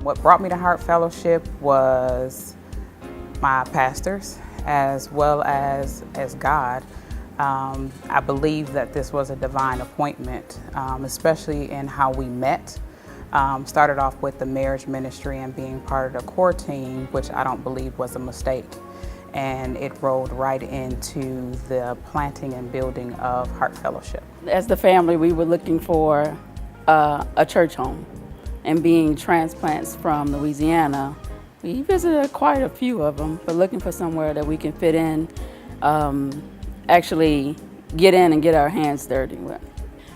What brought me to Heart Fellowship was my pastors as well as God. I believe that this was a divine appointment, especially in how we met. Started off with the marriage ministry and being part of the core team, which I don't believe was a mistake. And it rolled right into the planting and building of Heart Fellowship. As the family, we were looking for a church home. And being transplants from Louisiana, we visited quite a few of them, but looking for somewhere that we can fit in, actually get in and get our hands dirty with.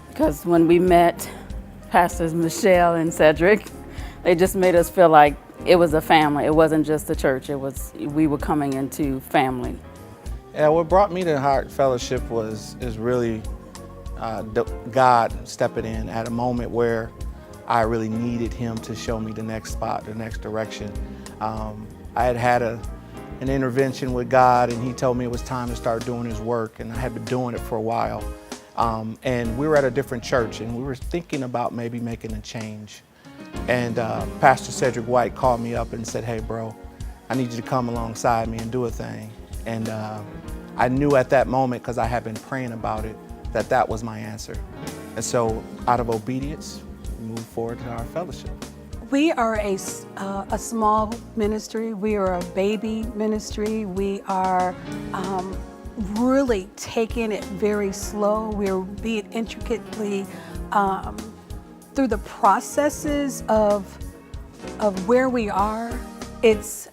Because when we met Pastors Michelle and Cedric, they just made us feel like it was a family. It wasn't just a church, we were coming into family. Yeah, what brought me to Heart Fellowship is really God stepping in at a moment where I really needed him to show me the next spot, the next direction. I had an intervention with God, and he told me it was time to start doing his work, and I had been doing it for a while. And we were at a different church, and we were thinking about maybe making a change. And Pastor Cedric White called me up and said, "Hey bro, I need you to come alongside me and do a thing." And I knew at that moment, because I had been praying about it, that was my answer. And so out of obedience, move forward to our fellowship. We are a small ministry. We are a baby ministry. We are really taking it very slow. We're being intricately through the processes of where we are. It's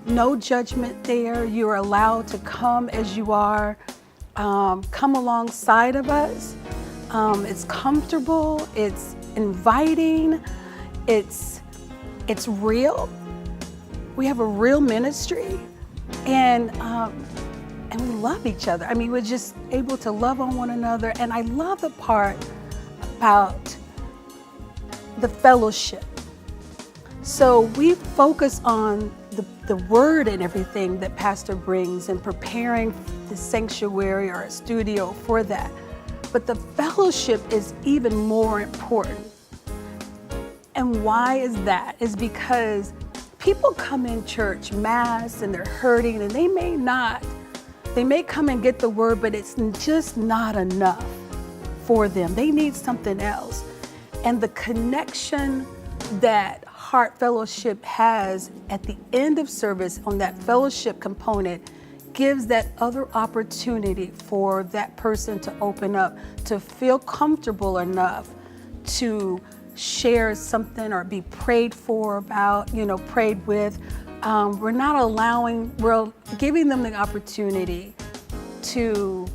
no judgment there. You're allowed to come as you are, come alongside of us. It's comfortable, it's inviting, it's real. We have a real ministry, and we love each other. I mean, we're just able to love on one another, and I love the part about the fellowship. So we focus on the word and everything that Pastor brings and preparing the sanctuary or a studio for that. But the fellowship is even more important. And why is that? Is because people come in church, mass, and they're hurting, and they may come and get the word, but it's just not enough for them. They need something else. And the connection that Heart Fellowship has at the end of service on that fellowship component gives that other opportunity for that person to open up, to feel comfortable enough to share something or be prayed for about, prayed with. We're giving them the opportunity to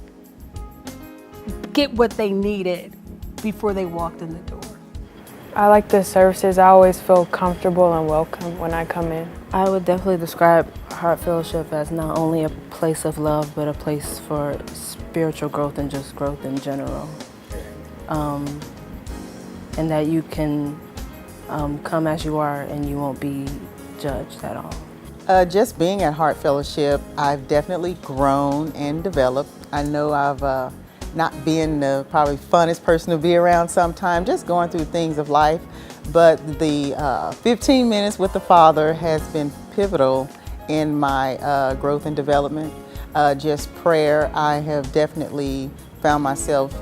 get what they needed before they walked in the door. I like the services. I always feel comfortable and welcome when I come in. I would definitely describe Heart Fellowship as not only a place of love, but a place for spiritual growth and just growth in general. And that you can come as you are and you won't be judged at all. Just being at Heart Fellowship, I've definitely grown and developed. I know I've not been the probably funnest person to be around sometimes, just going through things of life. But the 15 minutes with the Father has been pivotal in my growth and development. Just prayer, I have definitely found myself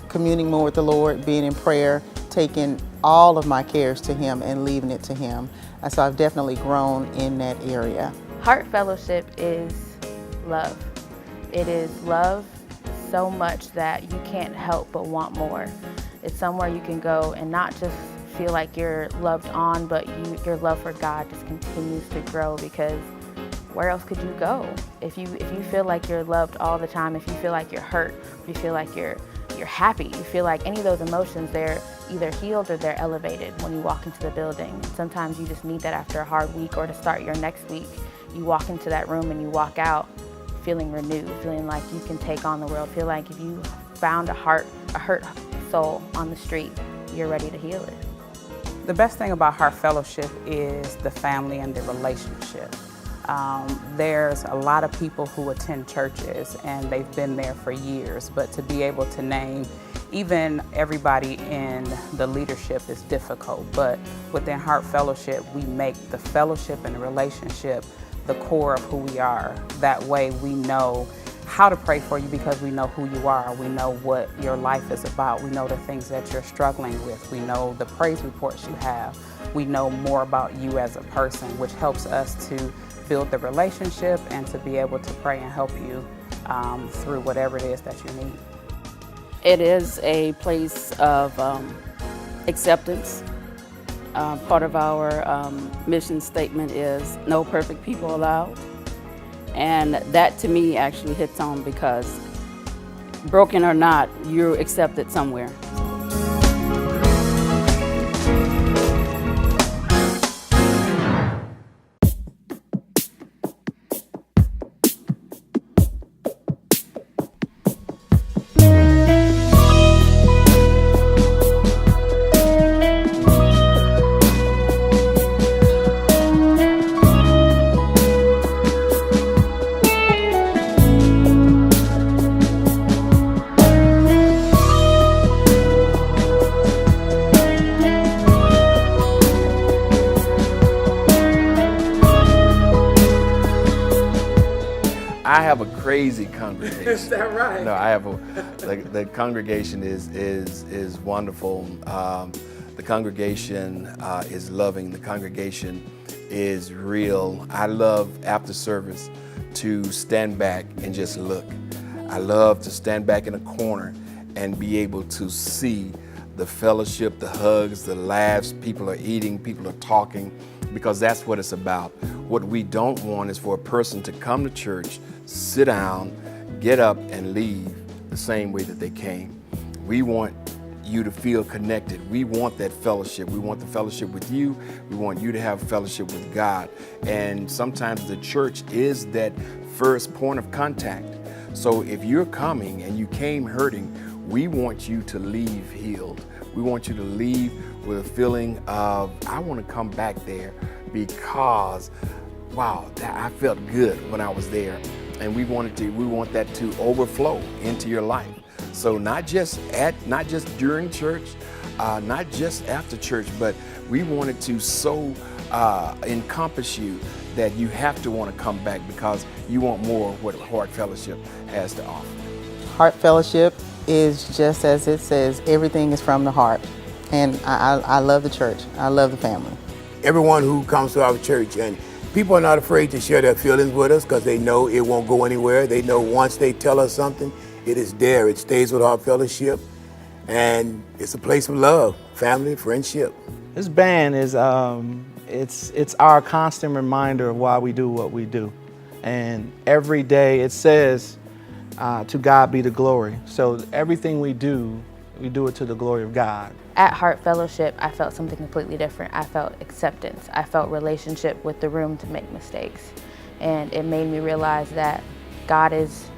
communing more with the Lord, being in prayer, taking all of my cares to Him and leaving it to Him. So I've definitely grown in that area. Heart Fellowship is love. It is love so much that you can't help but want more. It's somewhere you can go and not just feel like you're loved on, but your love for God just continues to grow, because where else could you go? If you feel like you're loved all the time, if you feel like you're hurt, if you feel like you're happy, you feel like any of those emotions, they're either healed or they're elevated when you walk into the building. And sometimes you just need that after a hard week or to start your next week. You walk into that room and you walk out feeling renewed, feeling like you can take on the world, feel like if you found a hurt soul on the street, you're ready to heal it. The best thing about Heart Fellowship is the family and the relationship. There's a lot of people who attend churches and they've been there for years, but to be able to name even everybody in the leadership is difficult. But within Heart Fellowship, we make the fellowship and the relationship the core of who we are. That way we know how to pray for you because we know who you are. We know what your life is about. We know the things that you're struggling with. We know the praise reports you have. We know more about you as a person, which helps us to build the relationship and to be able to pray and help you through whatever it is that you need. It is a place of acceptance. Part of our mission statement is no perfect people allowed. And that to me actually hits home because broken or not, you're accepted somewhere. I have a crazy congregation. Is that right? No, I have the congregation is wonderful. The congregation is loving. The congregation is real. I love after service to stand back and just look. I love to stand back in a corner and be able to see the fellowship, the hugs, the laughs. People are eating, people are talking, because that's what it's about. What we don't want is for a person to come to church, sit down, get up, and leave the same way that they came. We want you to feel connected. We want that fellowship. We want the fellowship with you. We want you to have fellowship with God. And sometimes the church is that first point of contact. So if you're coming and you came hurting, we want you to leave healed. We want you to leave with a feeling of, I want to come back there because, wow, I felt good when I was there. And we want that to overflow into your life. So not just during church, not just after church, but we wanted to so encompass you that you have to want to come back because you want more of what Heart Fellowship has to offer. Heart Fellowship is just as it says, everything is from the heart. And I love the church. I love the family. Everyone who comes to our church, and people are not afraid to share their feelings with us because they know it won't go anywhere. They know once they tell us something, it is there. It stays with Heart Fellowship. And it's a place of love, family, friendship. This band is, it's our constant reminder of why we do what we do. And every day it says, to God be the glory. So everything we do it to the glory of God. At Heart Fellowship, I felt something completely different. I felt acceptance. I felt relationship with the room to make mistakes. And it made me realize that God is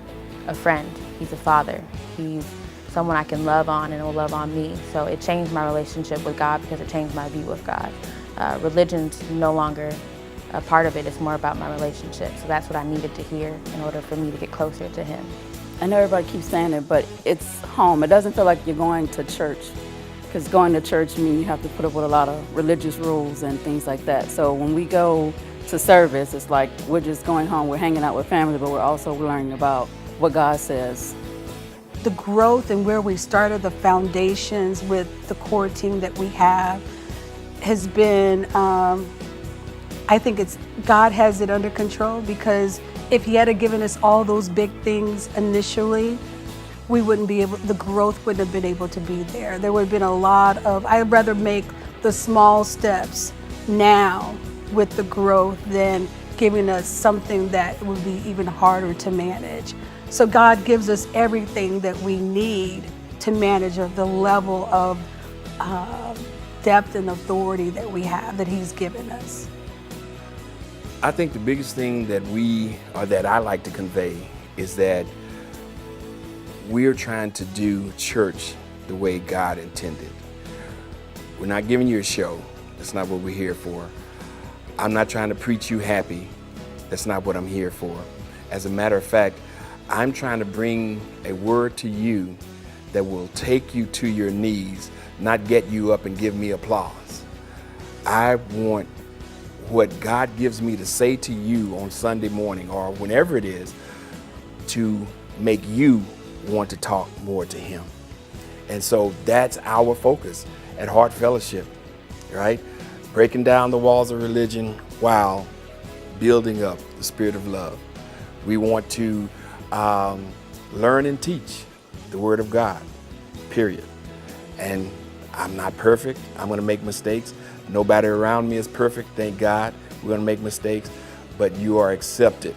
a friend. He's a father. He's someone I can love on and will love on me. So it changed my relationship with God because it changed my view of God. Religion's no longer a part of it. It's more about my relationship. So that's what I needed to hear in order for me to get closer to Him. I know everybody keeps saying it, but it's home. It doesn't feel like you're going to church, because going to church means you have to put up with a lot of religious rules and things like that. So when we go to service, it's like we're just going home, we're hanging out with family, but we're also learning about what God says. The growth and where we started, the foundations with the core team that we have has been, I think God has it under control, because if He had given us all those big things initially, we wouldn't be able, the growth wouldn't have been able to be there. There would have been a lot of, I'd rather make the small steps now with the growth than giving us something that would be even harder to manage. So God gives us everything that we need to manage at the level of depth and authority that we have, that He's given us. I think the biggest thing that I like to convey is that we're trying to do church the way God intended. We're not giving you a show. That's not what we're here for. I'm not trying to preach you happy. That's not what I'm here for. As a matter of fact, I'm trying to bring a word to you that will take you to your knees, not get you up and give me applause. I want what God gives me to say to you on Sunday morning or whenever it is to make you want to talk more to Him. And so that's our focus at Heart Fellowship, right? Breaking down the walls of religion while building up the spirit of love. We want to learn and teach the Word of God, period. And I'm not perfect. I'm going to make mistakes. Nobody around me is perfect, thank God. We're going to make mistakes, but you are accepted.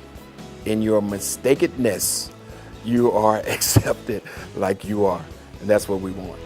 In your mistakedness, you are accepted like you are. And that's what we want.